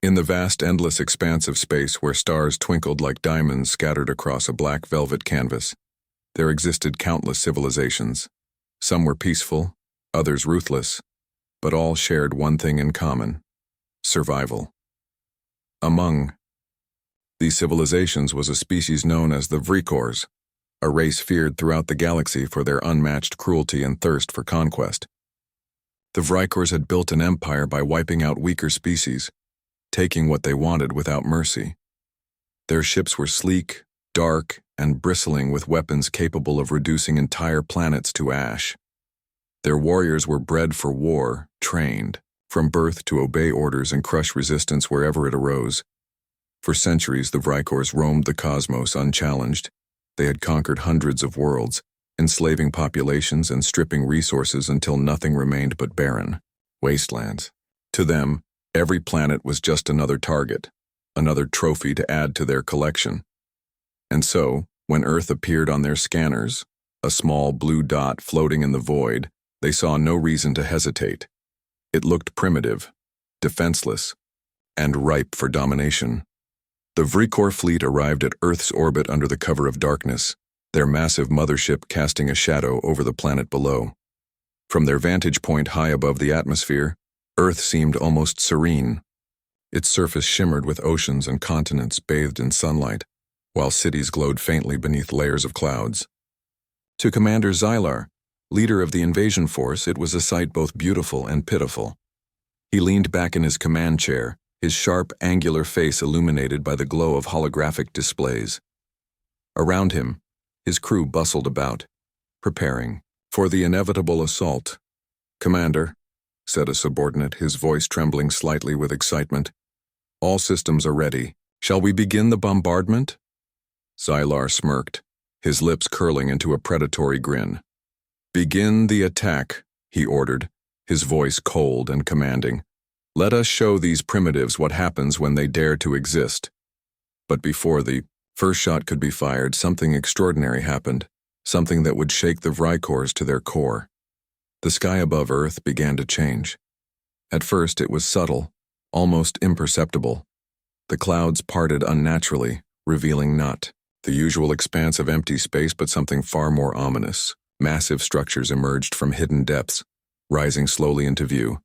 In the vast, endless expanse of space where stars twinkled like diamonds scattered across a black velvet canvas, there existed countless civilizations. Some were peaceful, others ruthless, but all shared one thing in common: survival. Among these civilizations was a species known as the Vrikors, a race feared throughout the galaxy for their unmatched cruelty and thirst for conquest. The Vrikors had built an empire by wiping out weaker species, taking what they wanted without mercy. Their ships were sleek, dark, and bristling with weapons capable of reducing entire planets to ash. Their warriors were bred for war, trained, from birth to obey orders and crush resistance wherever it arose. For centuries, the Vrikors roamed the cosmos unchallenged. They had conquered hundreds of worlds, enslaving populations and stripping resources until nothing remained but barren wastelands. To them, every planet was just another target, another trophy to add to their collection. And so, when Earth appeared on their scanners, a small blue dot floating in the void, they saw no reason to hesitate. It looked primitive, defenseless, and ripe for domination. The Vrikor fleet arrived at Earth's orbit under the cover of darkness, their massive mothership casting a shadow over the planet below. From their vantage point high above the atmosphere, Earth seemed almost serene. Its surface shimmered with oceans and continents bathed in sunlight, while cities glowed faintly beneath layers of clouds. To Commander Xylar, leader of the invasion force, it was a sight both beautiful and pitiful. He leaned back in his command chair, his sharp, angular face illuminated by the glow of holographic displays. Around him, his crew bustled about, preparing for the inevitable assault. "Commander," said a subordinate, his voice trembling slightly with excitement, "all systems are ready. Shall we begin the bombardment?" Xylar smirked, his lips curling into a predatory grin. "Begin the attack," he ordered, his voice cold and commanding. "Let us show these primitives what happens when they dare to exist." But before the first shot could be fired, something extraordinary happened, something that would shake the Vrikors to their core. The sky above Earth began to change. At first it was subtle, almost imperceptible. The clouds parted unnaturally, revealing not the usual expanse of empty space but something far more ominous. Massive structures emerged from hidden depths, rising slowly into view.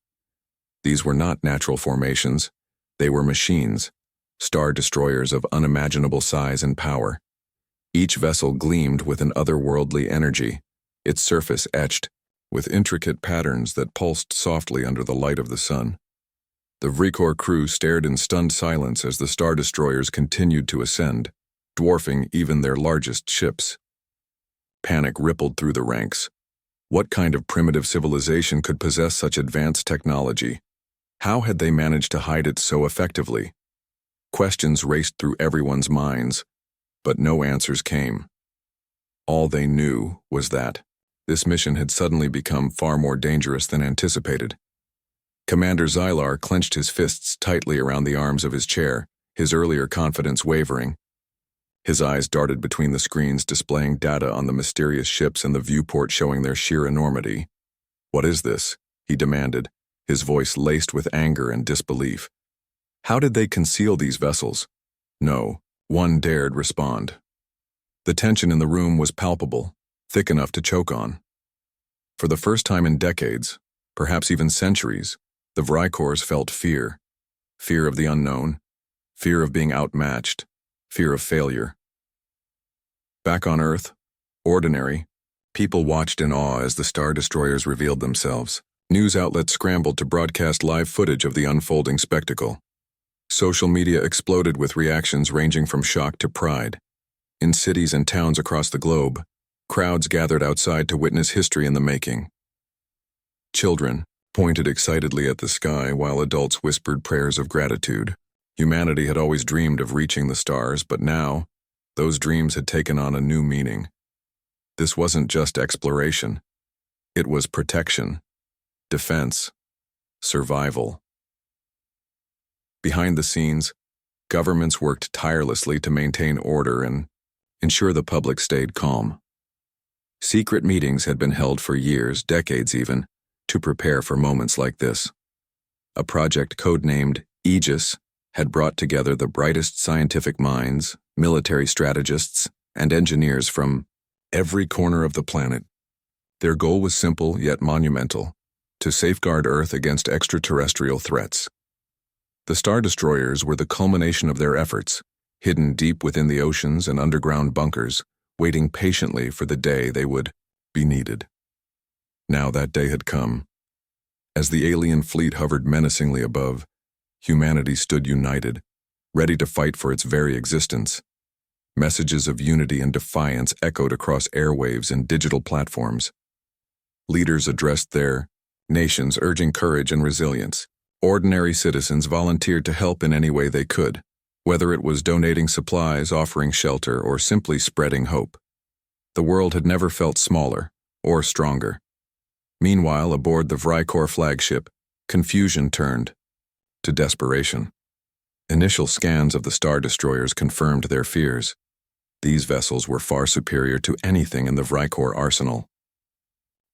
These were not natural formations. They were machines, star destroyers of unimaginable size and power. Each vessel gleamed with an otherworldly energy, its surface etched with intricate patterns that pulsed softly under the light of the sun. The Vrikor crew stared in stunned silence as the star destroyers continued to ascend, dwarfing even their largest ships. Panic rippled through the ranks. What kind of primitive civilization could possess such advanced technology? How had they managed to hide it so effectively? Questions raced through everyone's minds, but no answers came. All they knew was that this mission had suddenly become far more dangerous than anticipated. Commander Xylar clenched his fists tightly around the arms of his chair, his earlier confidence wavering. His eyes darted between the screens displaying data on the mysterious ships and the viewport showing their sheer enormity. "What is this?" he demanded, his voice laced with anger and disbelief. How did they conceal these vessels? No one dared respond. The tension in the room was palpable, thick enough to choke on. For the first time in decades, perhaps even centuries, the Vrikors felt fear. Fear of the unknown, fear of being outmatched, fear of failure. Back on Earth, ordinary, people watched in awe as the star destroyers revealed themselves. News outlets scrambled to broadcast live footage of the unfolding spectacle. Social media exploded with reactions ranging from shock to pride. In cities and towns across the globe, crowds gathered outside to witness history in the making. Children pointed excitedly at the sky while adults whispered prayers of gratitude. Humanity had always dreamed of reaching the stars, but now, those dreams had taken on a new meaning. This wasn't just exploration. It was protection, defense, survival. Behind the scenes, governments worked tirelessly to maintain order and ensure the public stayed calm. Secret meetings had been held for years, decades even, to prepare for moments like this. A project codenamed Aegis had brought together the brightest scientific minds, military strategists, and engineers from every corner of the planet. Their goal was simple yet monumental: to safeguard Earth against extraterrestrial threats. The Star Destroyers were the culmination of their efforts, hidden deep within the oceans and underground bunkers, waiting patiently for the day they would be needed. Now that day had come. As the alien fleet hovered menacingly above, humanity stood united, ready to fight for its very existence. Messages of unity and defiance echoed across airwaves and digital platforms. Leaders addressed their nations, urging courage and resilience. Ordinary citizens volunteered to help in any way they could, whether it was donating supplies, offering shelter, or simply spreading hope. The world had never felt smaller or stronger. Meanwhile, aboard the Vrykor flagship, confusion turned to desperation. Initial scans of the Star Destroyers confirmed their fears. These vessels were far superior to anything in the Vrykor arsenal.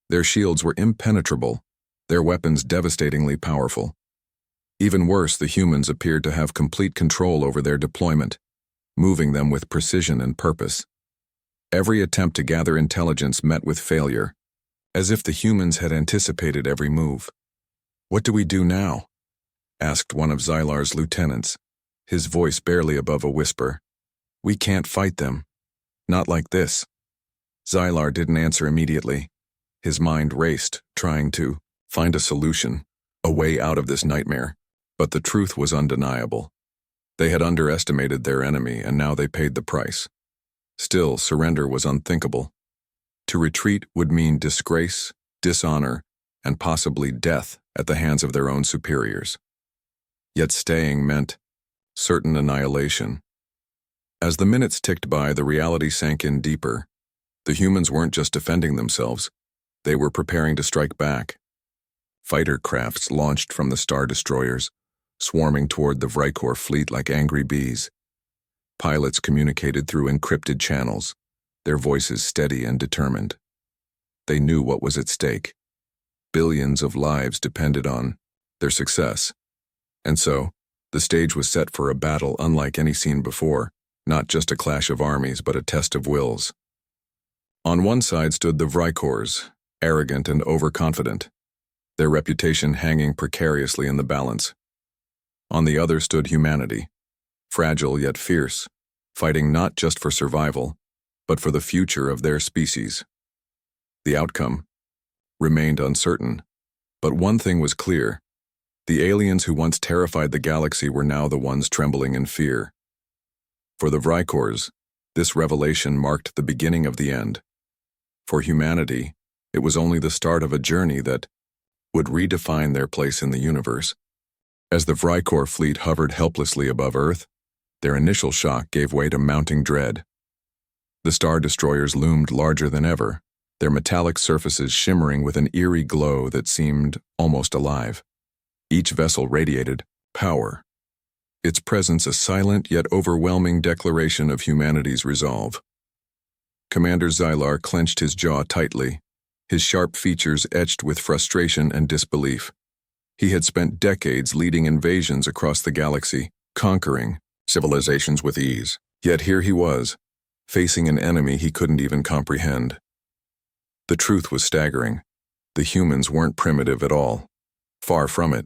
Their shields were impenetrable, their weapons devastatingly powerful. Even worse, the humans appeared to have complete control over their deployment, moving them with precision and purpose. Every attempt to gather intelligence met with failure, as if the humans had anticipated every move. "What do we do now?" asked one of Xylar's lieutenants, his voice barely above a whisper. "We can't fight them. Not like this." Xylar didn't answer immediately. His mind raced, trying to find a solution, a way out of this nightmare. But the truth was undeniable. They had underestimated their enemy, and now they paid the price. Still, surrender was unthinkable. To retreat would mean disgrace, dishonor, and possibly death at the hands of their own superiors. Yet staying meant certain annihilation. As the minutes ticked by, the reality sank in deeper. The humans weren't just defending themselves, they were preparing to strike back. Fighter crafts launched from the Star Destroyers, swarming toward the Vrykor fleet like angry bees. Pilots communicated through encrypted channels, their voices steady and determined. They knew what was at stake. Billions of lives depended on their success. And so, the stage was set for a battle unlike any seen before, not just a clash of armies but a test of wills. On one side stood the Vrykors, arrogant and overconfident, their reputation hanging precariously in the balance. On the other stood humanity, fragile yet fierce, fighting not just for survival, but for the future of their species. The outcome remained uncertain, but one thing was clear: the aliens who once terrified the galaxy were now the ones trembling in fear. For the Vrykors, this revelation marked the beginning of the end. For humanity, it was only the start of a journey that would redefine their place in the universe. As the Vrykor fleet hovered helplessly above Earth, their initial shock gave way to mounting dread. The Star Destroyers loomed larger than ever, their metallic surfaces shimmering with an eerie glow that seemed almost alive. Each vessel radiated power, its presence a silent yet overwhelming declaration of humanity's resolve. Commander Xylar clenched his jaw tightly, his sharp features etched with frustration and disbelief. He had spent decades leading invasions across the galaxy, conquering civilizations with ease. Yet here he was, facing an enemy he couldn't even comprehend. The truth was staggering. The humans weren't primitive at all. Far from it.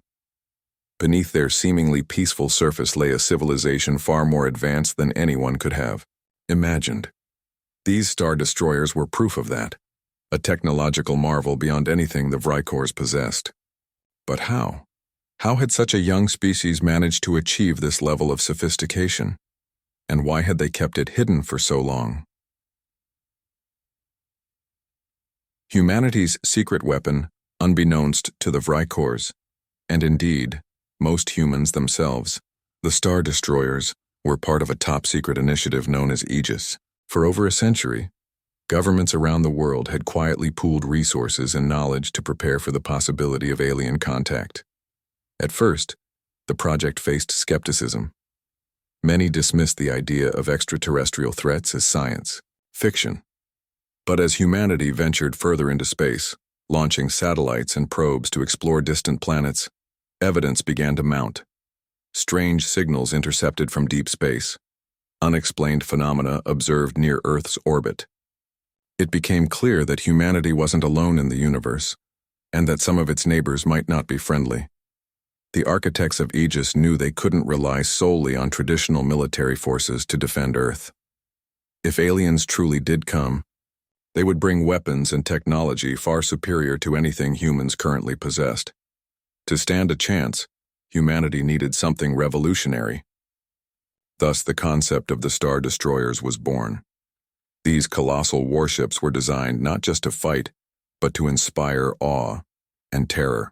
Beneath their seemingly peaceful surface lay a civilization far more advanced than anyone could have imagined. These Star Destroyers were proof of that, a technological marvel beyond anything the Vrykors possessed. But how? How had such a young species managed to achieve this level of sophistication? And why had they kept it hidden for so long? Humanity's secret weapon, unbeknownst to the Vrykors, and indeed, most humans themselves, the Star Destroyers, were part of a top-secret initiative known as Aegis. For over a century, governments around the world had quietly pooled resources and knowledge to prepare for the possibility of alien contact. At first, the project faced skepticism. Many dismissed the idea of extraterrestrial threats as science fiction. But as humanity ventured further into space, launching satellites and probes to explore distant planets, evidence began to mount. strange signals intercepted from deep space, unexplained phenomena observed near Earth's orbit. It became clear that humanity wasn't alone in the universe, and that some of its neighbors might not be friendly. The architects of Aegis knew they couldn't rely solely on traditional military forces to defend Earth. If aliens truly did come, they would bring weapons and technology far superior to anything humans currently possessed. To stand a chance, humanity needed something revolutionary. Thus, the concept of the Star Destroyers was born. These colossal warships were designed not just to fight, but to inspire awe and terror.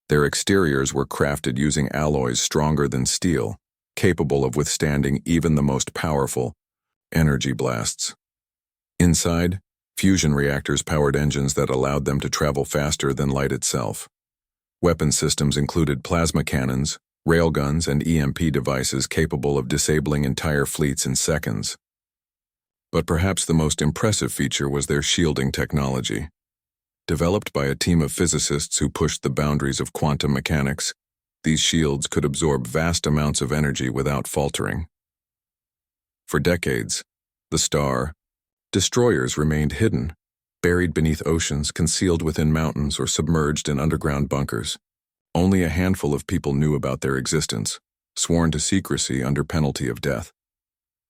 Their exteriors were crafted using alloys stronger than steel, capable of withstanding even the most powerful energy blasts. Inside, fusion reactors powered engines that allowed them to travel faster than light itself. Weapon systems included plasma cannons, railguns, and EMP devices capable of disabling entire fleets in seconds. But perhaps the most impressive feature was their shielding technology. Developed by a team of physicists who pushed the boundaries of quantum mechanics, these shields could absorb vast amounts of energy without faltering. For decades, the Star Destroyers remained hidden, buried beneath oceans, concealed within mountains, or submerged in underground bunkers. Only a handful of people knew about their existence, sworn to secrecy under penalty of death.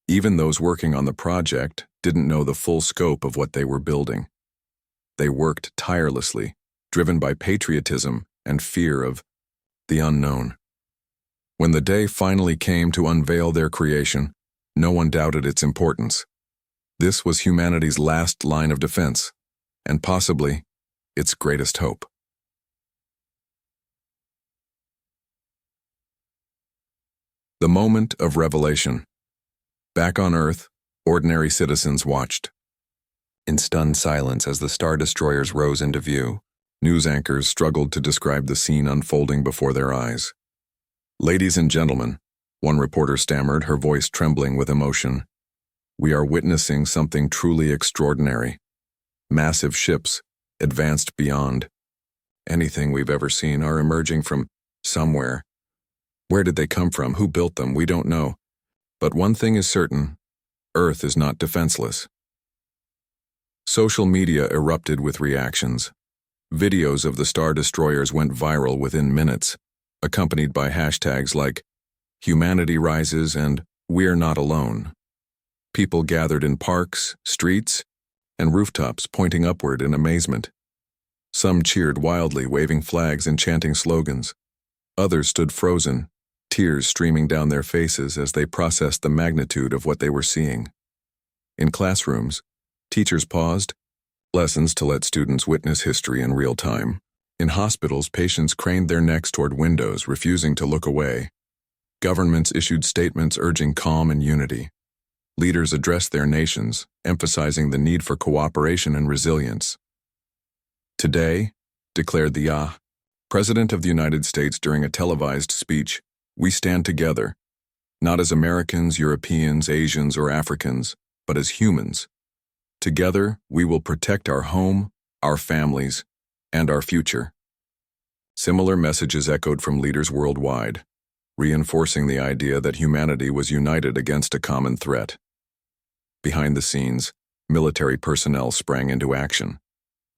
Even those working on the project didn't know the full scope of what they were building. They worked tirelessly, driven by patriotism and fear of the unknown. When the day finally came to unveil their creation, no one doubted its importance. This was humanity's last line of defense, and possibly its greatest hope. The moment of revelation. Back on Earth, ordinary citizens watched in stunned silence as the Star Destroyers rose into view. News anchors struggled to describe the scene unfolding before their eyes. "Ladies and gentlemen," one reporter stammered, her voice trembling with emotion, "we are witnessing something truly extraordinary. Massive ships, advanced beyond anything we've ever seen, are emerging from somewhere. Where did they come from? Who built them? We don't know. But one thing is certain, Earth is not defenseless." Social media erupted with reactions. Videos of the Star Destroyers went viral within minutes, accompanied by hashtags like "Humanity Rises" and "We're Not Alone." People gathered in parks, streets, and rooftops, pointing upward in amazement. Some cheered wildly, waving flags and chanting slogans. Others stood frozen, tears streaming down their faces as they processed the magnitude of what they were seeing. In classrooms, teachers paused lessons to let students witness history in real time. In hospitals, patients craned their necks toward windows, refusing to look away. Governments issued statements urging calm and unity. Leaders addressed their nations, emphasizing the need for cooperation and resilience. "Today," declared the President of the United States during a televised speech, "we stand together, not as Americans, Europeans, Asians, or Africans, but as humans. Together, we will protect our home, our families, and our future." Similar messages echoed from leaders worldwide, reinforcing the idea that humanity was united against a common threat. Behind the scenes, military personnel sprang into action.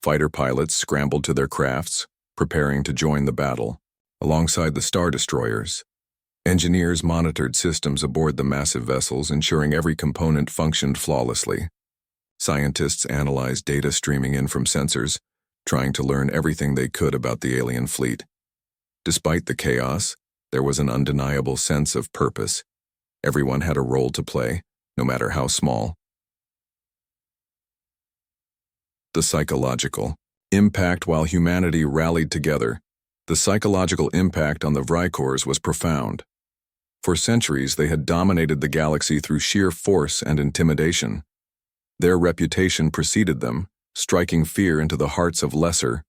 Fighter pilots scrambled to their crafts, preparing to join the battle. Alongside the Star Destroyers, engineers monitored systems aboard the massive vessels, ensuring every component functioned flawlessly. Scientists analyzed data streaming in from sensors, trying to learn everything they could about the alien fleet. Despite the chaos, there was an undeniable sense of purpose. Everyone had a role to play, no matter how small. The psychological impact. While humanity rallied together, the psychological impact on the Vrykors was profound. For centuries, they had dominated the galaxy through sheer force and intimidation. Their reputation preceded them, striking fear into the hearts of lesser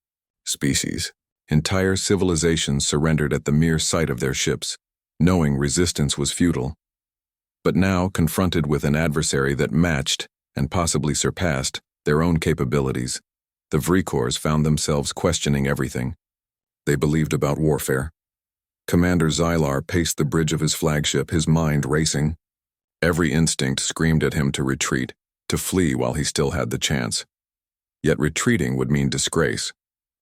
species. Entire civilizations surrendered at the mere sight of their ships, knowing resistance was futile. But now, confronted with an adversary that matched, and possibly surpassed, their own capabilities, the Vrykors found themselves questioning everything they believed about warfare. Commander Xylar paced the bridge of his flagship, his mind racing. Every instinct screamed at him to retreat, to flee while he still had the chance. Yet retreating would mean disgrace,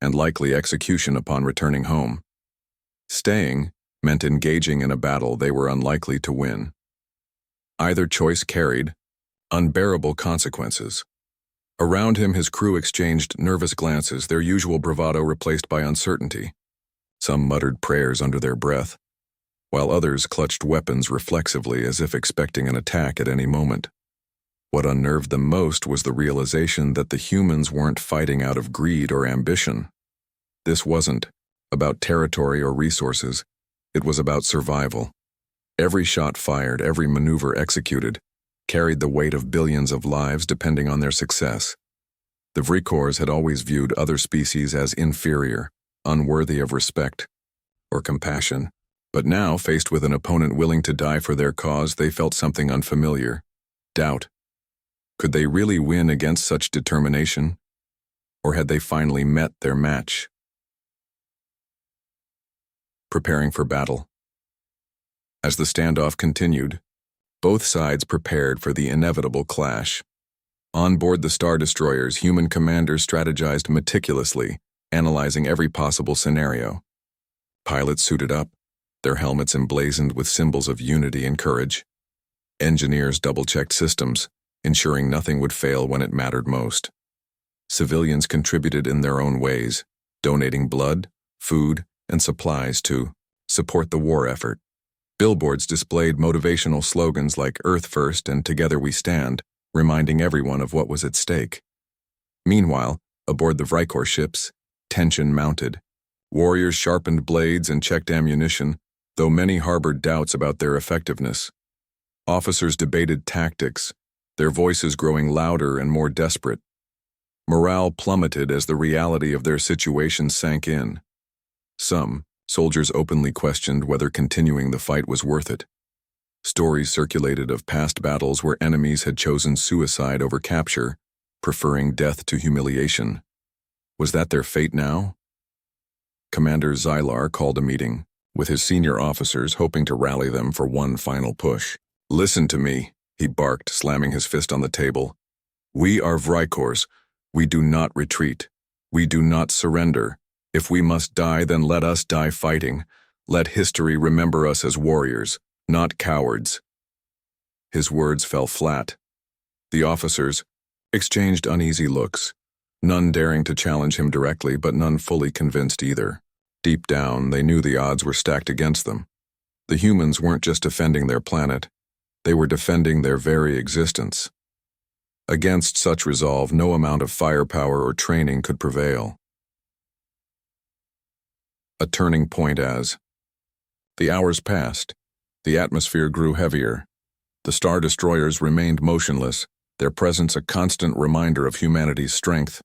and likely execution upon returning home. Staying meant engaging in a battle they were unlikely to win. Either choice carried unbearable consequences. Around him, his crew exchanged nervous glances, their usual bravado replaced by uncertainty. Some muttered prayers under their breath, while others clutched weapons reflexively as if expecting an attack at any moment. What unnerved them most was the realization that the humans weren't fighting out of greed or ambition. This wasn't about territory or resources. It was about survival. Every shot fired, every maneuver executed, carried the weight of billions of lives depending on their success. The Vrikors had always viewed other species as inferior, unworthy of respect or compassion, but now, faced with an opponent willing to die for their cause, they felt something unfamiliar: doubt. Could they really win against such determination? Or had they finally met their match? Preparing for battle. As the standoff continued, both sides prepared for the inevitable clash. On board the Star Destroyers, human commanders strategized meticulously, analyzing every possible scenario. Pilots suited up, their helmets emblazoned with symbols of unity and courage. Engineers double-checked systems, ensuring nothing would fail when it mattered most. Civilians contributed in their own ways, donating blood, food, and supplies to support the war effort. Billboards displayed motivational slogans like "Earth First" and "Together We Stand," reminding everyone of what was at stake. Meanwhile, aboard the Vrikor ships, tension mounted. Warriors sharpened blades and checked ammunition, though many harbored doubts about their effectiveness. Officers debated tactics, their voices growing louder and more desperate. Morale plummeted as the reality of their situation sank in. Some soldiers openly questioned whether continuing the fight was worth it. Stories circulated of past battles where enemies had chosen suicide over capture, preferring death to humiliation. Was that their fate now? Commander Xylar called a meeting with his senior officers, hoping to rally them for one final push. "Listen to me," he barked, slamming his fist on the table. "We are Vrikors. We do not retreat. We do not surrender. If we must die, then let us die fighting. Let history remember us as warriors, not cowards." His words fell flat. The officers exchanged uneasy looks, none daring to challenge him directly, but none fully convinced either. Deep down, they knew the odds were stacked against them. The humans weren't just defending their planet, they were defending their very existence. Against such resolve, no amount of firepower or training could prevail. A turning point as the hours passed, the atmosphere grew heavier. The Star Destroyers remained motionless, their presence a constant reminder of humanity's strength.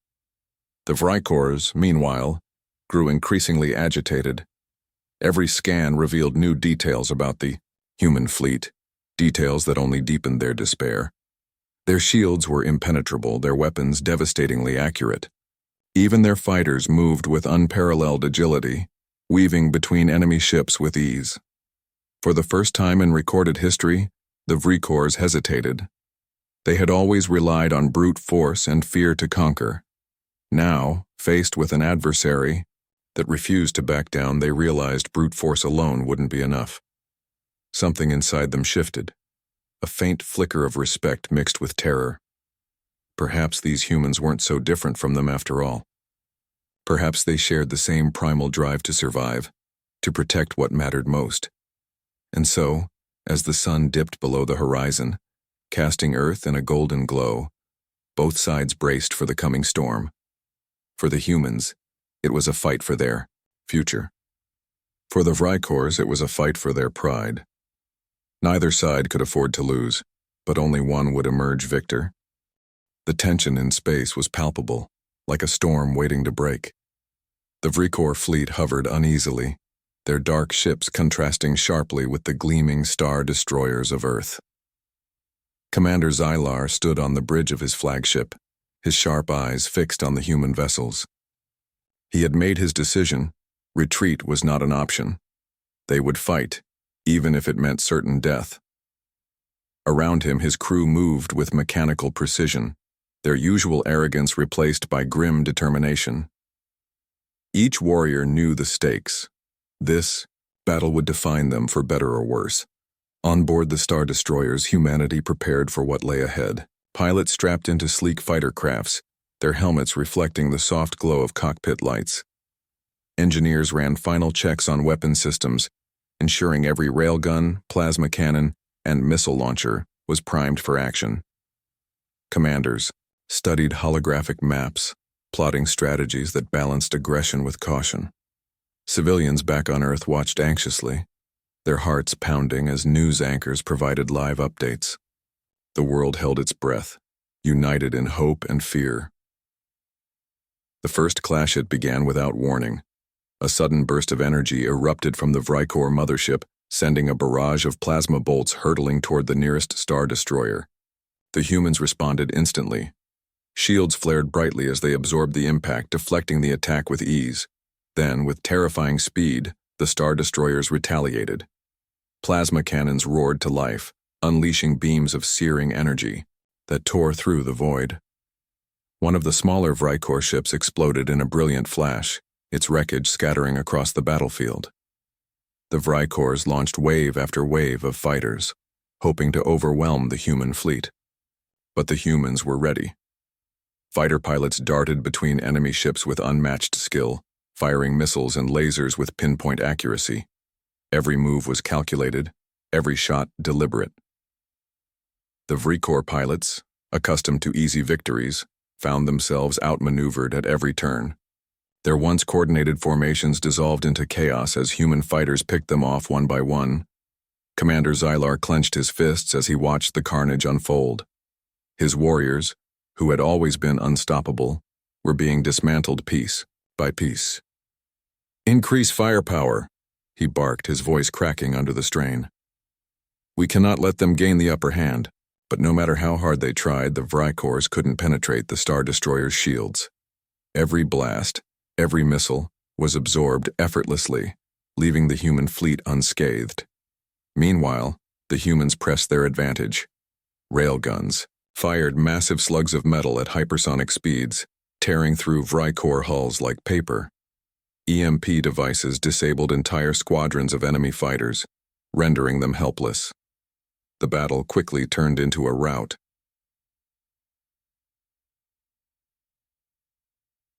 The Vrikors, meanwhile, grew increasingly agitated. Every scan revealed new details about the human fleet, details that only deepened their despair. Their shields were impenetrable, their weapons devastatingly accurate. Even their fighters moved with unparalleled agility, weaving between enemy ships with ease. For the first time in recorded history, the Vrikors hesitated. They had always relied on brute force and fear to conquer. Now, faced with an adversary that refused to back down, they realized brute force alone wouldn't be enough. Something inside them shifted, a faint flicker of respect mixed with terror. Perhaps these humans weren't so different from them after all. Perhaps they shared the same primal drive to survive, to protect what mattered most. And so, as the sun dipped below the horizon, casting Earth in a golden glow, both sides braced for the coming storm. For the humans, it was a fight for their future. For the Vrikors, it was a fight for their pride. Neither side could afford to lose, but only one would emerge victor. The tension in space was palpable, like a storm waiting to break. The Vrikor fleet hovered uneasily, their dark ships contrasting sharply with the gleaming star destroyers of Earth. Commander Xylar stood on the bridge of his flagship, his sharp eyes fixed on the human vessels. He had made his decision. Retreat was not an option. They would fight, even if it meant certain death. Around him, his crew moved with mechanical precision, their usual arrogance replaced by grim determination. Each warrior knew the stakes. This battle would define them for better or worse. On board the Star Destroyers, humanity prepared for what lay ahead. Pilots strapped into sleek fighter crafts, their helmets reflecting the soft glow of cockpit lights. Engineers ran final checks on weapon systems, ensuring every railgun, plasma cannon, and missile launcher was primed for action. Commanders studied holographic maps, plotting strategies that balanced aggression with caution. Civilians back on Earth watched anxiously, their hearts pounding as news anchors provided live updates. The world held its breath, united in hope and fear. The first clash began without warning. A sudden burst of energy erupted from the Vrykor mothership, sending a barrage of plasma bolts hurtling toward the nearest Star Destroyer. The humans responded instantly. Shields flared brightly as they absorbed the impact, deflecting the attack with ease. Then, with terrifying speed, the Star Destroyers retaliated. Plasma cannons roared to life, unleashing beams of searing energy that tore through the void. One of the smaller Vrykor ships exploded in a brilliant flash, its wreckage scattering across the battlefield. The Vrykors launched wave after wave of fighters, hoping to overwhelm the human fleet. But the humans were ready. Fighter pilots darted between enemy ships with unmatched skill, firing missiles and lasers with pinpoint accuracy. Every move was calculated, every shot deliberate. The Vrykor pilots, accustomed to easy victories, found themselves outmaneuvered at every turn. Their once coordinated formations dissolved into chaos as human fighters picked them off one by one. Commander Xylar clenched his fists as he watched the carnage unfold. His warriors, who had always been unstoppable, were being dismantled piece by piece. "Increase firepower," he barked, his voice cracking under the strain. "We cannot let them gain the upper hand." But no matter how hard they tried, the Vrykors couldn't penetrate the Star Destroyer's shields. Every blast, every missile, was absorbed effortlessly, leaving the human fleet unscathed. Meanwhile, the humans pressed their advantage. Railguns fired massive slugs of metal at hypersonic speeds, tearing through Vrykor hulls like paper. EMP devices disabled entire squadrons of enemy fighters, rendering them helpless. The battle quickly turned into a rout.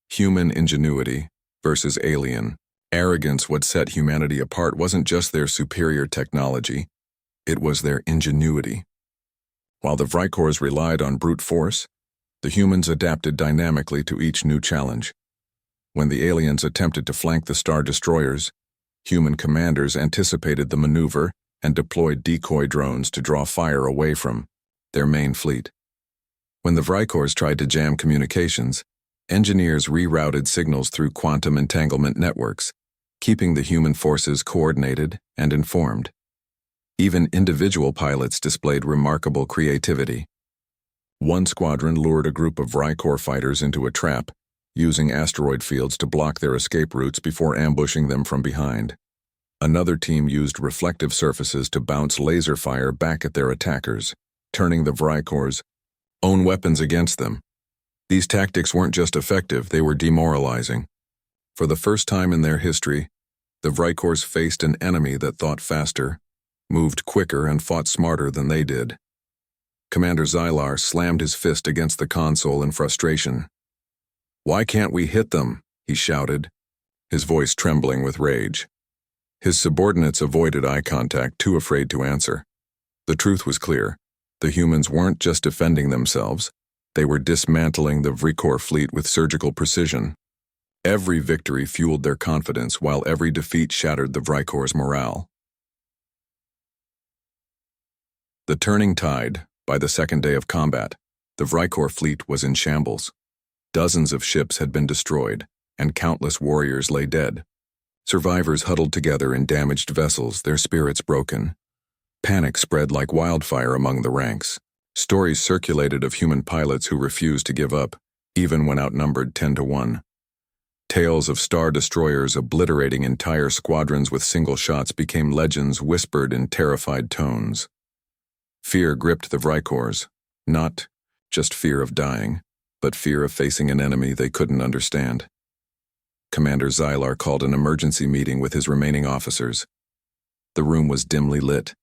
Human ingenuity versus alien arrogance. What set humanity apart wasn't just their superior technology, it was their ingenuity. While the Vrykors relied on brute force, the humans adapted dynamically to each new challenge. When the aliens attempted to flank the Star Destroyers, human commanders anticipated the maneuver and deployed decoy drones to draw fire away from their main fleet. When the Vrykors tried to jam communications, engineers rerouted signals through quantum entanglement networks, keeping the human forces coordinated and informed. Even individual pilots displayed remarkable creativity. One squadron lured a group of Vrykor fighters into a trap, using asteroid fields to block their escape routes before ambushing them from behind. Another team used reflective surfaces to bounce laser fire back at their attackers, turning the Vrykors' own weapons against them. These tactics weren't just effective, they were demoralizing. For the first time in their history, the Vrykors faced an enemy that thought faster, moved quicker, and fought smarter than they did. Commander Xylar slammed his fist against the console in frustration. "Why can't we hit them?" he shouted, his voice trembling with rage. His subordinates avoided eye contact, too afraid to answer. The truth was clear. The humans weren't just defending themselves, they were dismantling the Vrykor fleet with surgical precision. Every victory fueled their confidence, while every defeat shattered the Vrykors' morale. The turning tide. By the second day of combat, the Vrykor fleet was in shambles. Dozens of ships had been destroyed, and countless warriors lay dead. Survivors huddled together in damaged vessels, their spirits broken. Panic spread like wildfire among the ranks. Stories circulated of human pilots who refused to give up, even when outnumbered 10 to 1. Tales of star destroyers obliterating entire squadrons with single shots became legends whispered in terrified tones. Fear gripped the Vrykors, not just fear of dying, but fear of facing an enemy they couldn't understand. Commander Xylar called an emergency meeting with his remaining officers. The room was dimly lit,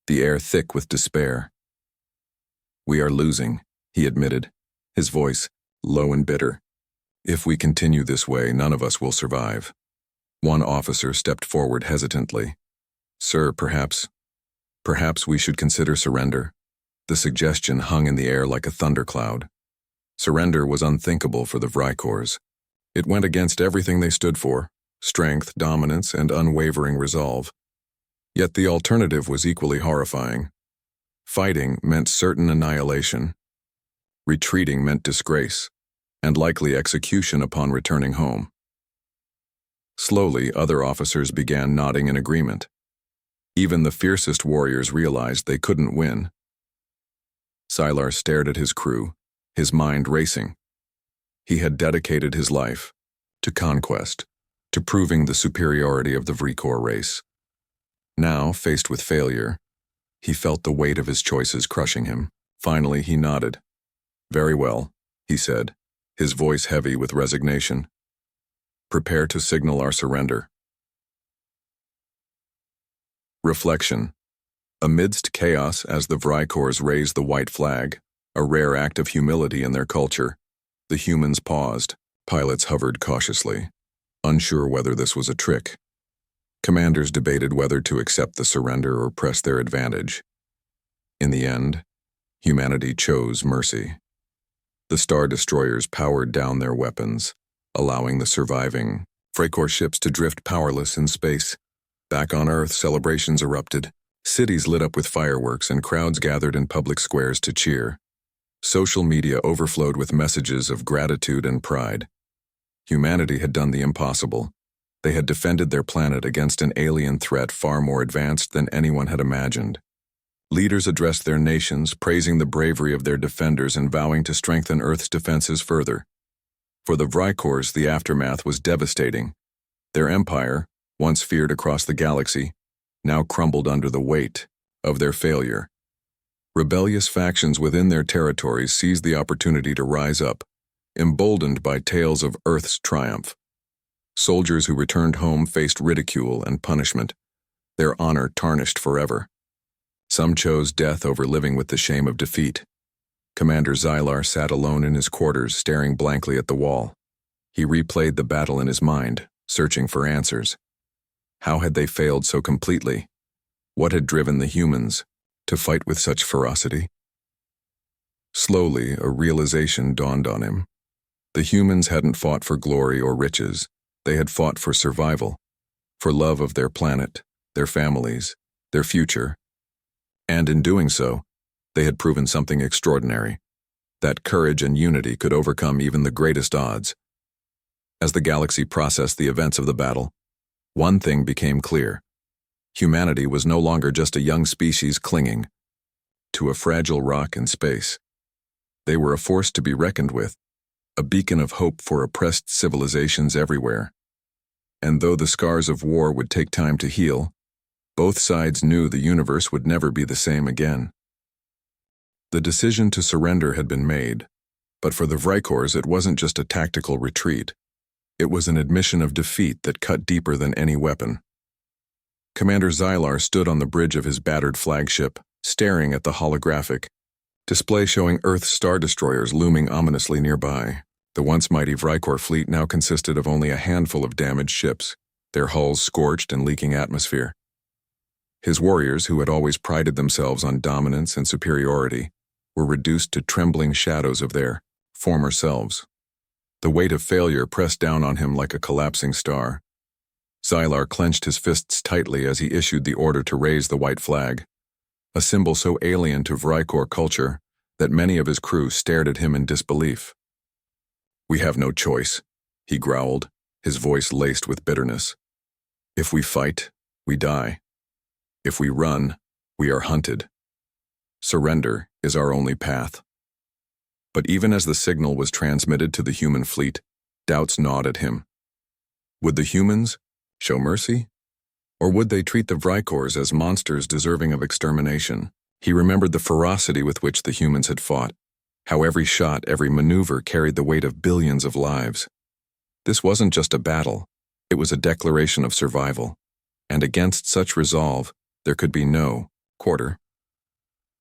the air thick with despair. "We are losing," he admitted, his voice low and bitter. "If we continue this way, none of us will survive." One officer stepped forward hesitantly. "Sir, perhaps we should consider surrender." The suggestion hung in the air like a thundercloud. Surrender was unthinkable for the Vrykors. It went against everything they stood for: strength, dominance, and unwavering resolve. Yet the alternative was equally horrifying. Fighting meant certain annihilation. Retreating meant disgrace, and likely execution upon returning home. Slowly, other officers began nodding in agreement. Even the fiercest warriors realized they couldn't win. Xylar stared at his crew, his mind racing. He had dedicated his life to conquest, to proving the superiority of the Vrykor race. Now, faced with failure, he felt the weight of his choices crushing him. Finally, he nodded. "Very well," he said, his voice heavy with resignation. "Prepare to signal our surrender." Reflection. Amidst chaos, as the Vrykors raised the white flag, a rare act of humility in their culture, the humans paused. Pilots hovered cautiously, unsure whether this was a trick. Commanders debated whether to accept the surrender or press their advantage. In the end, humanity chose mercy. The Star Destroyers powered down their weapons, allowing the surviving Vrykor ships to drift powerless in space. Back on Earth, celebrations erupted. Cities lit up with fireworks and crowds gathered in public squares to cheer. Social media overflowed with messages of gratitude and pride. Humanity had done the impossible. They had defended their planet against an alien threat far more advanced than anyone had imagined. Leaders addressed their nations, praising the bravery of their defenders and vowing to strengthen Earth's defenses further. For the Vrykors, the aftermath was devastating. Their empire, once feared across the galaxy, now crumbled under the weight of their failure. Rebellious factions within their territories seized the opportunity to rise up, emboldened by tales of Earth's triumph. Soldiers who returned home faced ridicule and punishment, their honor tarnished forever. Some chose death over living with the shame of defeat. Commander Xylar sat alone in his quarters, staring blankly at the wall. He replayed the battle in his mind, searching for answers. How had they failed so completely? What had driven the humans to fight with such ferocity? Slowly, a realization dawned on him. The humans hadn't fought for glory or riches. They had fought for survival, for love of their planet, their families, their future. And in doing so, they had proven something extraordinary, that courage and unity could overcome even the greatest odds. As the galaxy processed the events of the battle, one thing became clear. Humanity was no longer just a young species clinging to a fragile rock in space. They were a force to be reckoned with, a beacon of hope for oppressed civilizations everywhere. And though the scars of war would take time to heal, both sides knew the universe would never be the same again. The decision to surrender had been made, but for the Vrykors it wasn't just a tactical retreat. It was an admission of defeat that cut deeper than any weapon. Commander Xylar stood on the bridge of his battered flagship, staring at the holographic display showing Earth's star destroyers looming ominously nearby. The once mighty Vrykor fleet now consisted of only a handful of damaged ships, their hulls scorched and leaking atmosphere. His warriors, who had always prided themselves on dominance and superiority, were reduced to trembling shadows of their former selves. The weight of failure pressed down on him like a collapsing star. Xylar clenched his fists tightly as he issued the order to raise the white flag, a symbol so alien to Vrykor culture that many of his crew stared at him in disbelief. "We have no choice," he growled, his voice laced with bitterness. "If we fight, we die. If we run, we are hunted. Surrender is our only path." But even as the signal was transmitted to the human fleet, doubts gnawed at him. Would the humans show mercy? Or would they treat the Vrykors as monsters deserving of extermination? He remembered the ferocity with which the humans had fought, how every shot, every maneuver carried the weight of billions of lives. This wasn't just a battle, it was a declaration of survival. And against such resolve, there could be no quarter.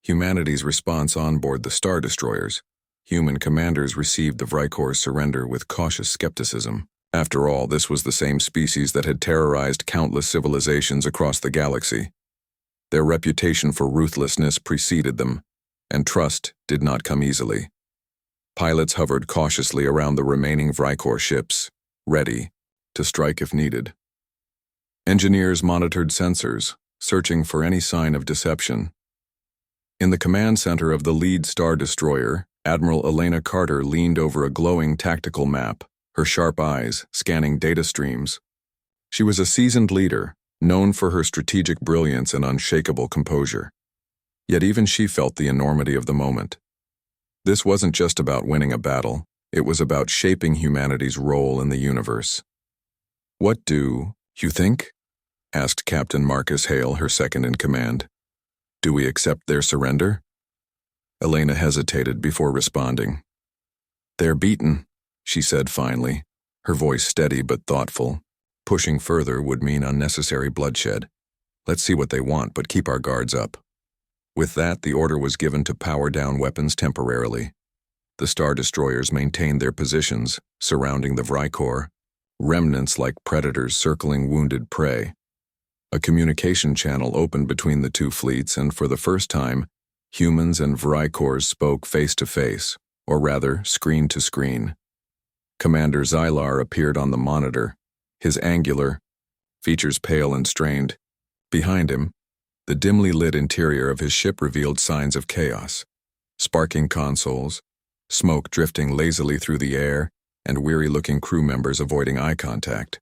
Humanity's response on board the Star Destroyers. Human commanders received the Vrykors' surrender with cautious skepticism. After all, this was the same species that had terrorized countless civilizations across the galaxy. Their reputation for ruthlessness preceded them, and trust did not come easily. Pilots hovered cautiously around the remaining Vrykor ships, ready to strike if needed. Engineers monitored sensors, searching for any sign of deception. In the command center of the lead Star Destroyer, Admiral Elena Carter leaned over a glowing tactical map, her sharp eyes scanning data streams. She was a seasoned leader, known for her strategic brilliance and unshakable composure. Yet even she felt the enormity of the moment. This wasn't just about winning a battle, it was about shaping humanity's role in the universe. "What do you think?" asked Captain Marcus Hale, her second-in-command. "Do we accept their surrender?" Elena hesitated before responding. "They're beaten," she said finally, her voice steady but thoughtful. "Pushing further would mean unnecessary bloodshed. Let's see what they want, but keep our guards up." With that, the order was given to power down weapons temporarily. The Star Destroyers maintained their positions, surrounding the Vrykor, remnants like predators circling wounded prey. A communication channel opened between the two fleets, and for the first time, humans and Vrykors spoke face to face, or rather, screen to screen. Commander Xylar appeared on the monitor, his angular, features pale and strained. Behind him, the dimly lit interior of his ship revealed signs of chaos. Sparking consoles, smoke drifting lazily through the air, and weary-looking crew members avoiding eye contact.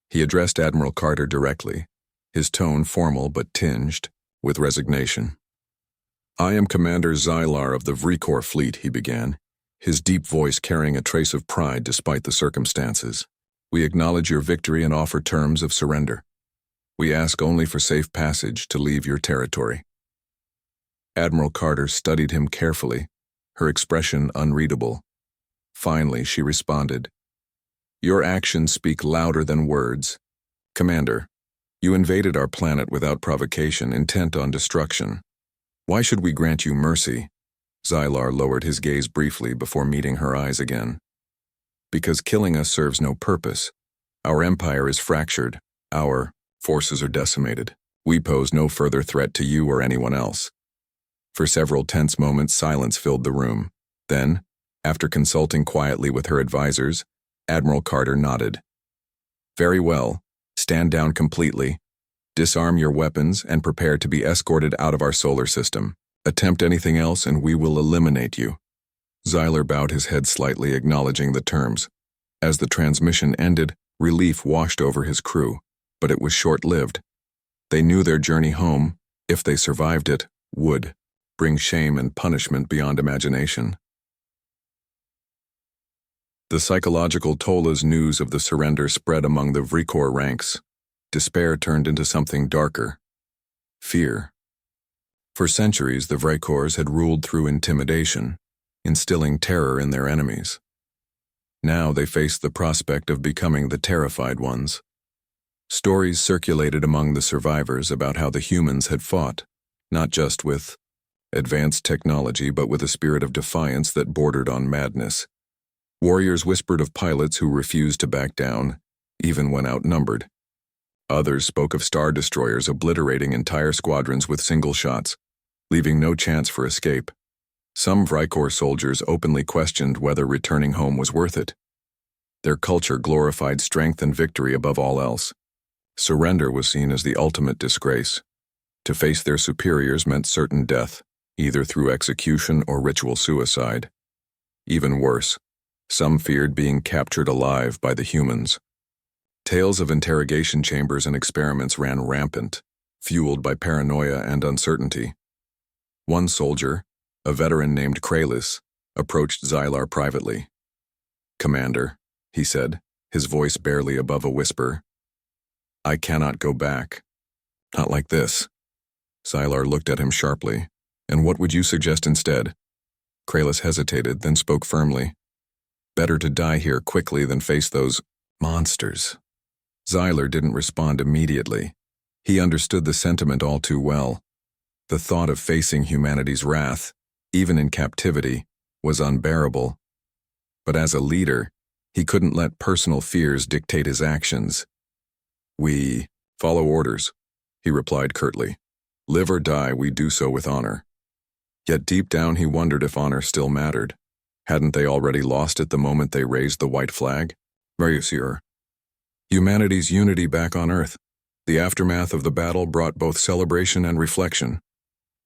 He addressed Admiral Carter directly, his tone formal but tinged with resignation. "I am Commander Xylar of the Vrykor fleet," he began, his deep voice carrying a trace of pride despite the circumstances. "We acknowledge your victory and offer terms of surrender. We ask only for safe passage to leave your territory." Admiral Carter studied him carefully, her expression unreadable. Finally, she responded, "Your actions speak louder than words. Commander, you invaded our planet without provocation, intent on destruction. Why should we grant you mercy?" Xylar lowered his gaze briefly before meeting her eyes again. "Because killing us serves no purpose. Our empire is fractured. Our forces are decimated. We pose no further threat to you or anyone else." For several tense moments, silence filled the room. Then, after consulting quietly with her advisors, Admiral Carter nodded. "Very well. Stand down completely. Disarm your weapons and prepare to be escorted out of our solar system. Attempt anything else and we will eliminate you." Xylar bowed his head slightly, acknowledging the terms. As the transmission ended, relief washed over his crew, but it was short-lived. They knew their journey home, if they survived it, would bring shame and punishment beyond imagination. The psychological toll as news of the surrender spread among the Vrykor ranks. Despair turned into something darker. Fear. For centuries, the Vrykors had ruled through intimidation, instilling terror in their enemies. Now they faced the prospect of becoming the terrified ones. Stories circulated among the survivors about how the humans had fought, not just with advanced technology but with a spirit of defiance that bordered on madness. Warriors whispered of pilots who refused to back down, even when outnumbered. Others spoke of Star Destroyers obliterating entire squadrons with single shots, leaving no chance for escape. Some Vrykor soldiers openly questioned whether returning home was worth it. Their culture glorified strength and victory above all else. Surrender was seen as the ultimate disgrace. To face their superiors meant certain death, either through execution or ritual suicide. Even worse, some feared being captured alive by the humans. Tales of interrogation chambers and experiments ran rampant, fueled by paranoia and uncertainty. One soldier, a veteran named Kralis, approached Xylar privately. "Commander," he said, his voice barely above a whisper. "I cannot go back. Not like this." Xylar looked at him sharply. "And what would you suggest instead?" Kralis hesitated, then spoke firmly. "Better to die here quickly than face those monsters." Xylar didn't respond immediately. He understood the sentiment all too well. The thought of facing humanity's wrath, even in captivity, was unbearable. But as a leader, he couldn't let personal fears dictate his actions. "We follow orders," he replied curtly. "Live or die, we do so with honor." Yet deep down he wondered if honor still mattered. Hadn't they already lost it the moment they raised the white flag? Monsieur. Humanity's unity back on Earth. The aftermath of the battle brought both celebration and reflection.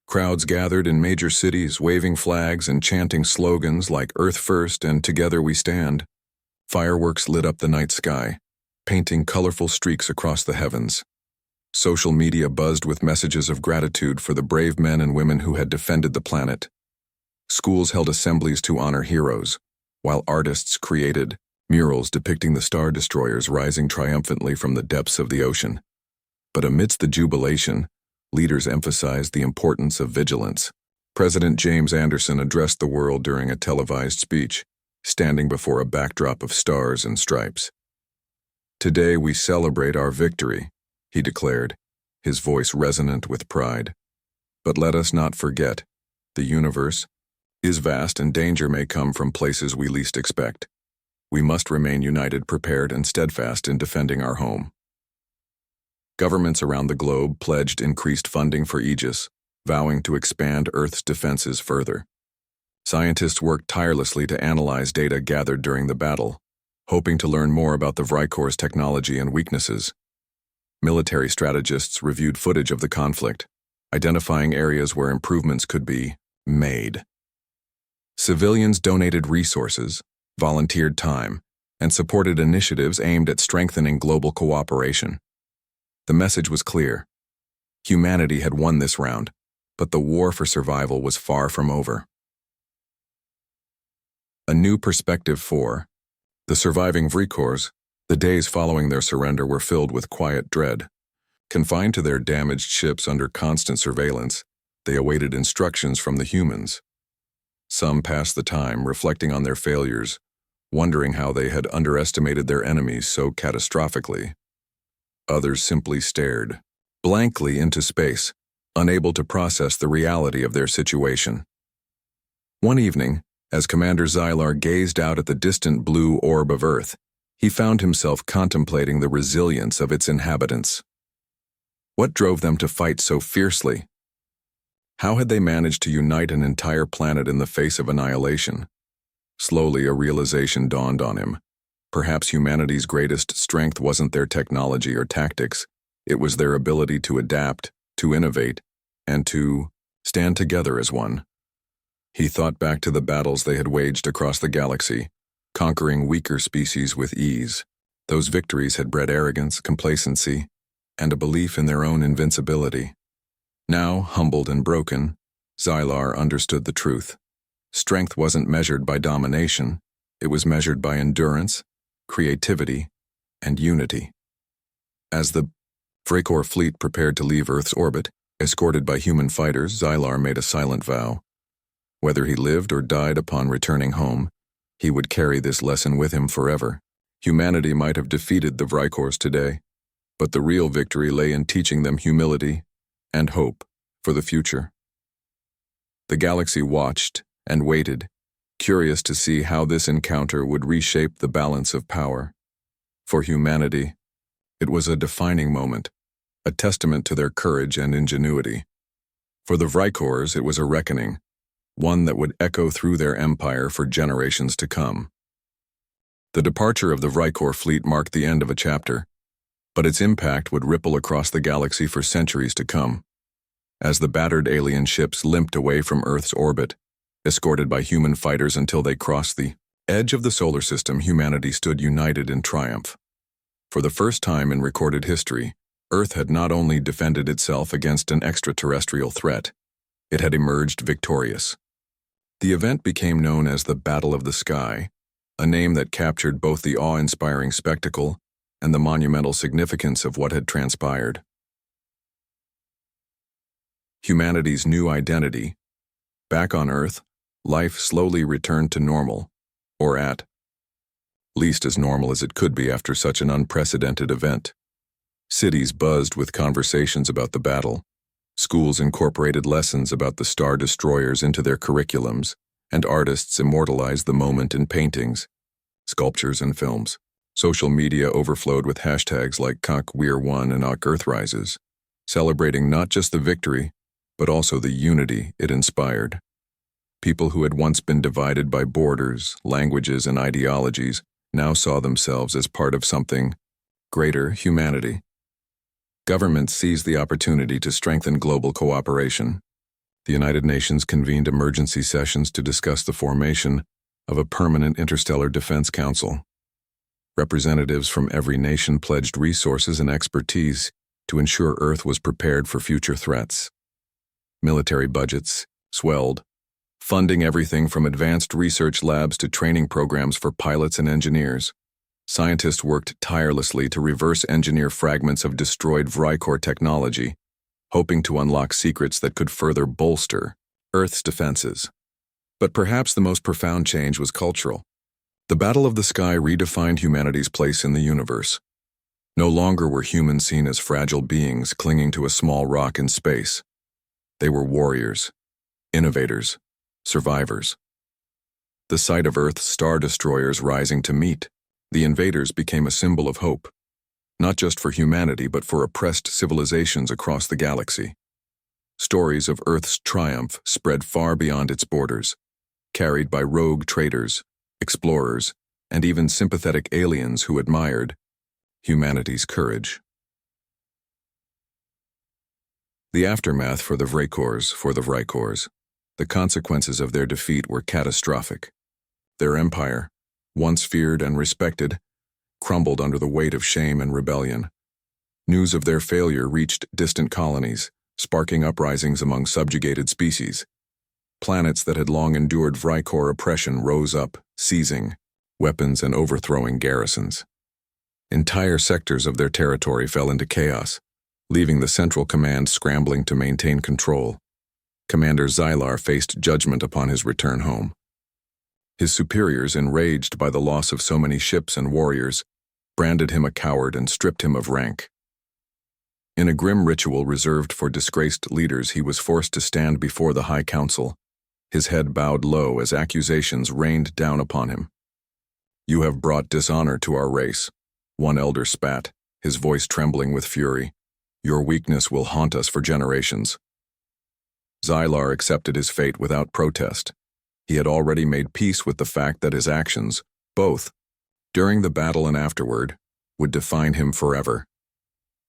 Crowds gathered in major cities, waving flags and chanting slogans like "Earth First" and "Together We Stand." Fireworks lit up the night sky, painting colorful streaks across the heavens. Social media buzzed with messages of gratitude for the brave men and women who had defended the planet. Schools held assemblies to honor heroes, while artists created murals depicting the star destroyers rising triumphantly from the depths of the ocean. But amidst the jubilation, leaders emphasized the importance of vigilance. President James Anderson addressed the world during a televised speech, standing before a backdrop of stars and stripes. "Today we celebrate our victory," he declared, his voice resonant with pride. "But let us not forget, the universe is vast and danger may come from places we least expect. We must remain united, prepared, and steadfast in defending our home." Governments around the globe pledged increased funding for Aegis, vowing to expand Earth's defenses further. Scientists worked tirelessly to analyze data gathered during the battle, hoping to learn more about the Vrikor's technology and weaknesses. Military strategists reviewed footage of the conflict, identifying areas where improvements could be made. Civilians donated resources, volunteered time, and supported initiatives aimed at strengthening global cooperation. The message was clear. Humanity had won this round, but the war for survival was far from over. A new perspective for the surviving Vrikors. The days following their surrender were filled with quiet dread. Confined to their damaged ships under constant surveillance, they awaited instructions from the humans. Some passed the time reflecting on their failures, wondering how they had underestimated their enemies so catastrophically. Others simply stared blankly into space, unable to process the reality of their situation. One evening, as Commander Xylar gazed out at the distant blue orb of Earth, he found himself contemplating the resilience of its inhabitants. What drove them to fight so fiercely? How had they managed to unite an entire planet in the face of annihilation? Slowly, a realization dawned on him. Perhaps humanity's greatest strength wasn't their technology or tactics. It was their ability to adapt, to innovate, and to stand together as one. He thought back to the battles they had waged across the galaxy, conquering weaker species with ease. Those victories had bred arrogance, complacency, and a belief in their own invincibility. Now, humbled and broken, Xylar understood the truth. Strength wasn't measured by domination. It was measured by endurance, creativity, and unity. As the Vrikor fleet prepared to leave Earth's orbit, escorted by human fighters, Xylar made a silent vow. Whether he lived or died upon returning home, he would carry this lesson with him forever. Humanity might have defeated the Vrikors today, but the real victory lay in teaching them humility and hope for the future. The galaxy watched and waited, curious to see how this encounter would reshape the balance of power. For humanity, it was a defining moment, a testament to their courage and ingenuity. For the Vrikors, it was a reckoning, one that would echo through their empire for generations to come. The departure of the Vrikor fleet marked the end of a chapter, but its impact would ripple across the galaxy for centuries to come. As the battered alien ships limped away from Earth's orbit, escorted by human fighters until they crossed the edge of the solar system, humanity stood united in triumph. For the first time in recorded history, Earth had not only defended itself against an extraterrestrial threat, it had emerged victorious. The event became known as the Battle of the Sky, a name that captured both the awe-inspiring spectacle and the monumental significance of what had transpired. Humanity's new identity. Back on Earth, life slowly returned to normal, or at least as normal as it could be after such an unprecedented event. Cities buzzed with conversations about the battle. Schools incorporated lessons about the Star Destroyers into their curriculums, and artists immortalized the moment in paintings, sculptures, and films. Social media overflowed with hashtags like #We're1 and #Earthrises, celebrating not just the victory, but also the unity it inspired. People who had once been divided by borders, languages, and ideologies now saw themselves as part of something greater: humanity. Governments seized the opportunity to strengthen global cooperation. The United Nations convened emergency sessions to discuss the formation of a permanent interstellar defense council. Representatives from every nation pledged resources and expertise to ensure Earth was prepared for future threats. Military budgets swelled, funding everything from advanced research labs to training programs for pilots and engineers. Scientists worked tirelessly to reverse engineer fragments of destroyed Vrykor technology, hoping to unlock secrets that could further bolster Earth's defenses. But perhaps the most profound change was cultural. The Battle of the Sky redefined humanity's place in the universe. No longer were humans seen as fragile beings clinging to a small rock in space. They were warriors, innovators, survivors. The sight of Earth's Star Destroyers rising to meet the invaders became a symbol of hope, not just for humanity but for oppressed civilizations across the galaxy. Stories of Earth's triumph spread far beyond its borders, carried by rogue traders, explorers, and even sympathetic aliens who admired humanity's courage. The aftermath for the Vrykors. The consequences of their defeat were catastrophic. Their empire, once feared and respected, crumbled under the weight of shame and rebellion. News of their failure reached distant colonies, sparking uprisings among subjugated species. Planets that had long endured Vrykor oppression rose up, seizing weapons and overthrowing garrisons. Entire sectors of their territory fell into chaos, leaving the Central Command scrambling to maintain control. Commander Xylar faced judgment upon his return home. His superiors, enraged by the loss of so many ships and warriors, branded him a coward and stripped him of rank. In a grim ritual reserved for disgraced leaders, he was forced to stand before the High Council, his head bowed low as accusations rained down upon him. "You have brought dishonor to our race," one elder spat, his voice trembling with fury. "Your weakness will haunt us for generations." Xylar accepted his fate without protest. He had already made peace with the fact that his actions, both during the battle and afterward, would define him forever.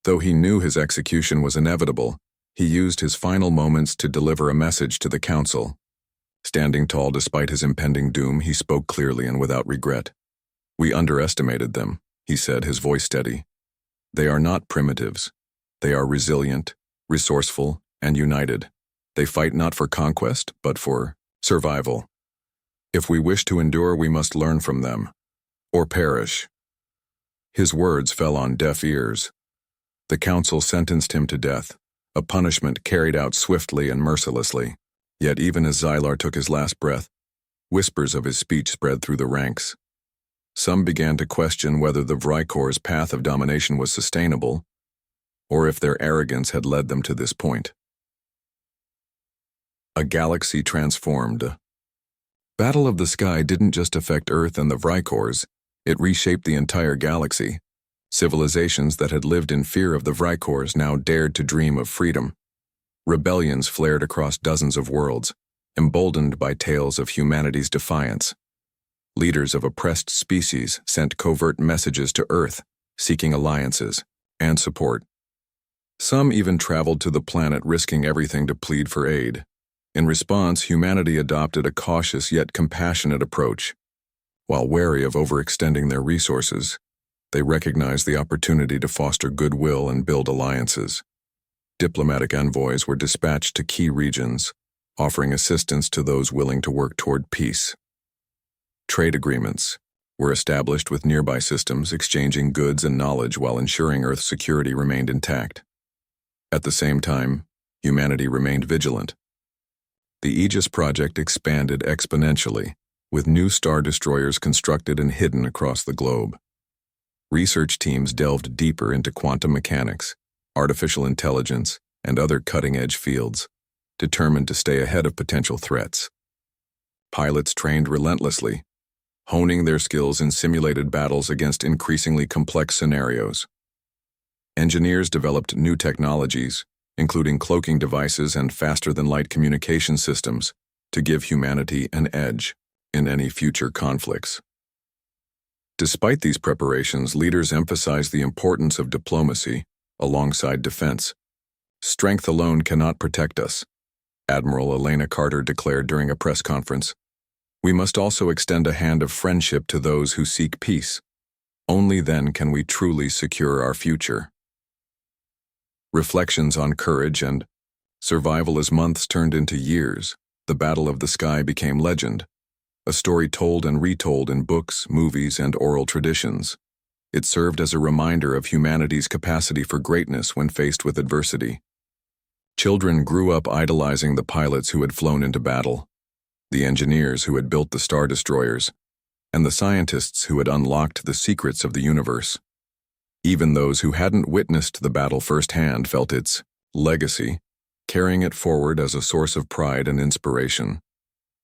Though he knew his execution was inevitable, he used his final moments to deliver a message to the council. Standing tall despite his impending doom, he spoke clearly and without regret. "We underestimated them," he said, his voice steady. "They are not primitives. They are resilient, resourceful, and united. They fight not for conquest, but for survival. If we wish to endure, we must learn from them, or perish." His words fell on deaf ears. The council sentenced him to death, a punishment carried out swiftly and mercilessly. Yet even as Xylar took his last breath, whispers of his speech spread through the ranks. Some began to question whether the Vrykor's path of domination was sustainable, or if their arrogance had led them to this point. A galaxy transformed. Battle of the Sky didn't just affect Earth and the Vrykors, it reshaped the entire galaxy. Civilizations that had lived in fear of the Vrykors now dared to dream of freedom. Rebellions flared across dozens of worlds, emboldened by tales of humanity's defiance. Leaders of oppressed species sent covert messages to Earth, seeking alliances and support. Some even traveled to the planet, risking everything to plead for aid. In response, humanity adopted a cautious yet compassionate approach. While wary of overextending their resources, they recognized the opportunity to foster goodwill and build alliances. Diplomatic envoys were dispatched to key regions, offering assistance to those willing to work toward peace. Trade agreements, were established with nearby systems exchanging goods and knowledge while ensuring Earth's security remained intact. At the same time, humanity remained vigilant. The Aegis project expanded exponentially, with new star destroyers constructed and hidden across the globe. Research teams delved deeper into quantum mechanics, artificial intelligence, and other cutting-edge fields, determined to stay ahead of potential threats. Pilots trained relentlessly, honing their skills in simulated battles against increasingly complex scenarios. Engineers developed new technologies, including cloaking devices and faster-than-light communication systems, to give humanity an edge in any future conflicts. Despite these preparations, leaders emphasized the importance of diplomacy alongside defense. "Strength alone cannot protect us," Admiral Elena Carter declared during a press conference. "We must also extend a hand of friendship to those who seek peace. Only then can we truly secure our future." Reflections on courage and survival as months turned into years, the Battle of the Sky became legend, a story told and retold in books, movies, and oral traditions. It served as a reminder of humanity's capacity for greatness when faced with adversity. Children grew up idolizing the pilots who had flown into battle, the engineers who had built the star destroyers, and the scientists who had unlocked the secrets of the universe. Even those who hadn't witnessed the battle firsthand felt its legacy, carrying it forward as a source of pride and inspiration.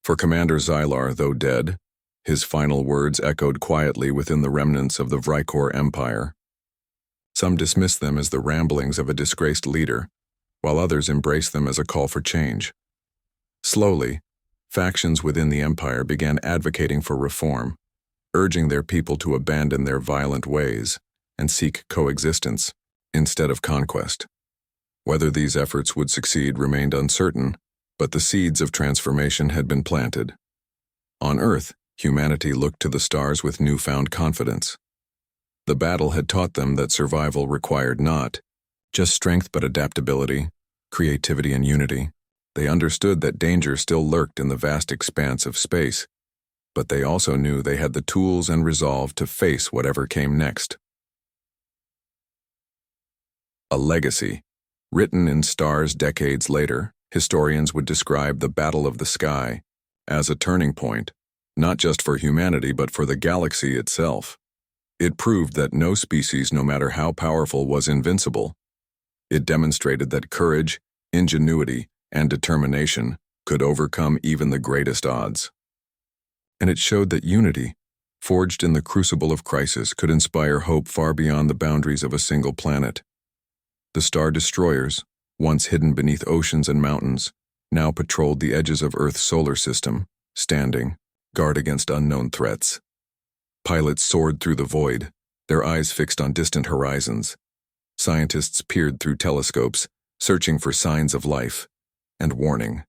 For Commander Xylar, though dead, his final words echoed quietly within the remnants of the Vrykor Empire. Some dismissed them as the ramblings of a disgraced leader, while others embraced them as a call for change. Slowly, factions within the Empire began advocating for reform, urging their people to abandon their violent ways and seek coexistence instead of conquest. Whether these efforts would succeed remained uncertain, but the seeds of transformation had been planted. On Earth, humanity looked to the stars with newfound confidence. The battle had taught them that survival required not just strength but adaptability, creativity, and unity. They understood that danger still lurked in the vast expanse of space, but they also knew they had the tools and resolve to face whatever came next. A legacy. Written in stars decades later, historians would describe the Battle of the Sky as a turning point, not just for humanity but for the galaxy itself. It proved that no species, no matter how powerful, was invincible. It demonstrated that courage, ingenuity, and determination could overcome even the greatest odds. And it showed that unity, forged in the crucible of crisis, could inspire hope far beyond the boundaries of a single planet. The star destroyers, once hidden beneath oceans and mountains, now patrolled the edges of Earth's solar system, standing guard against unknown threats. Pilots soared through the void, their eyes fixed on distant horizons. Scientists peered through telescopes, searching for signs of life and warning.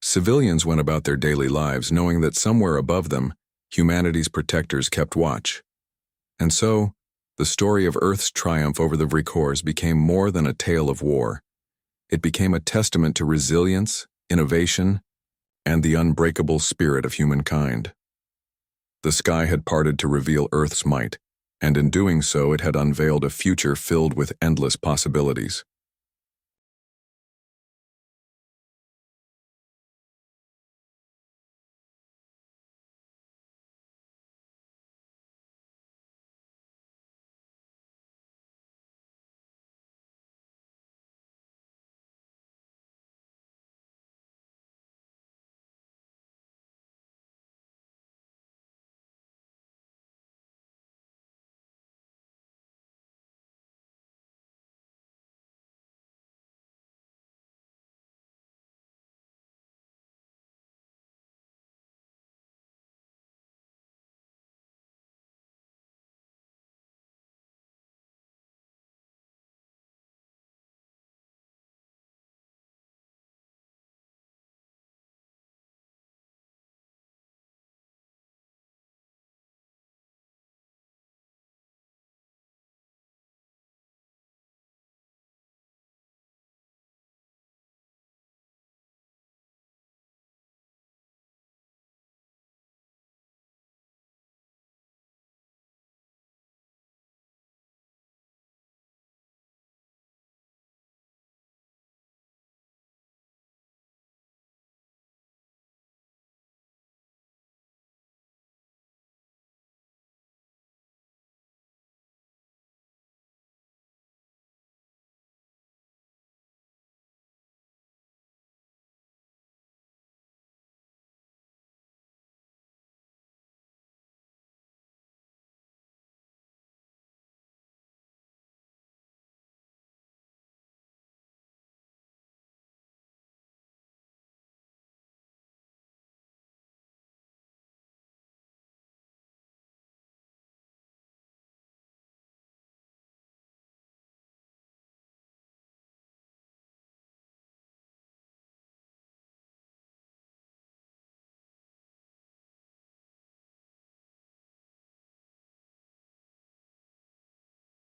Civilians went about their daily lives knowing that somewhere above them, humanity's protectors kept watch. And so, the story of Earth's triumph over the Vrykors became more than a tale of war. It became a testament to resilience, innovation, and the unbreakable spirit of humankind. The sky had parted to reveal Earth's might, and in doing so it had unveiled a future filled with endless possibilities.